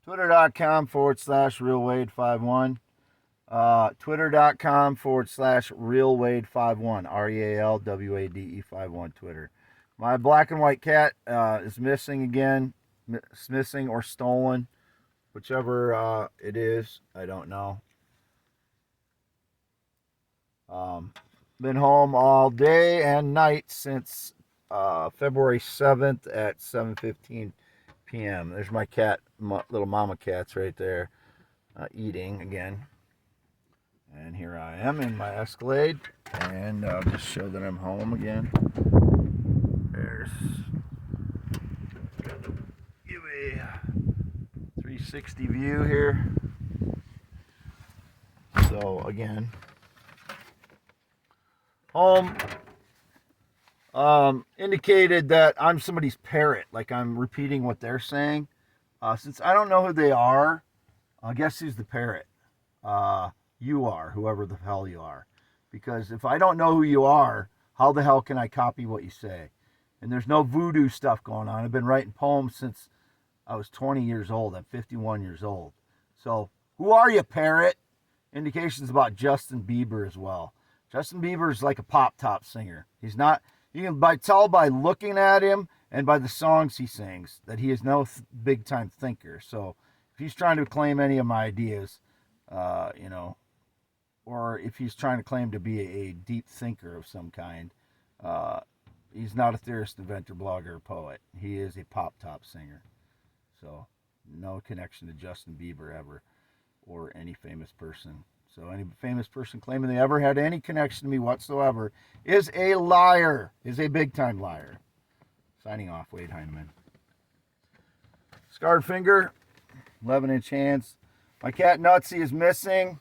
Twitter.com/RealWade51. Twitter.com/RealWade51. RealWade51 Twitter. My black and white cat is missing again. Missing or stolen. Whichever it is. I don't know. Been home all day and night since February 7th at 7:15 p.m. There's my cat, little mama cats right there, eating again. And here I am in my Escalade, and I'll just show that I'm home again. There's, give a 360 view here. So again, home. Indicated that I'm somebody's parrot, like I'm repeating what they're saying. Since I don't know who they are, guess who's the parrot? You are, whoever the hell you are. Because if I don't know who you are, how the hell can I copy what you say? And there's no voodoo stuff going on. I've been writing poems since I was 20 years old. I'm 51 years old. So, who are you, parrot? Indications about Justin Bieber as well. Justin Bieber is like a pop-top singer. He's not... You can tell by looking at him and by the songs he sings that he is no big-time thinker. So if he's trying to claim any of my ideas, or if he's trying to claim to be a deep thinker of some kind, he's not a theorist, inventor, blogger, or poet. He is a pop-top singer. So no connection to Justin Bieber ever, or any famous person. So any famous person claiming they ever had any connection to me whatsoever is a liar, is a big-time liar. Signing off, Wade Heineman. Scarred finger, 11-inch hands. My cat Nutsy is missing.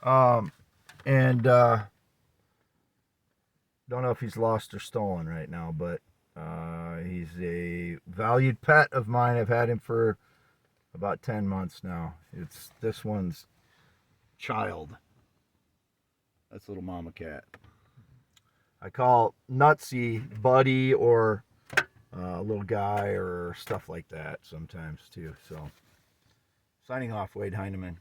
Don't know if he's lost or stolen right now, but he's a valued pet of mine. I've had him for about 10 months now. It's this one's child. That's little mama cat. I call Nutsy buddy or little guy or stuff like that sometimes too. So, signing off, Wade Heineman.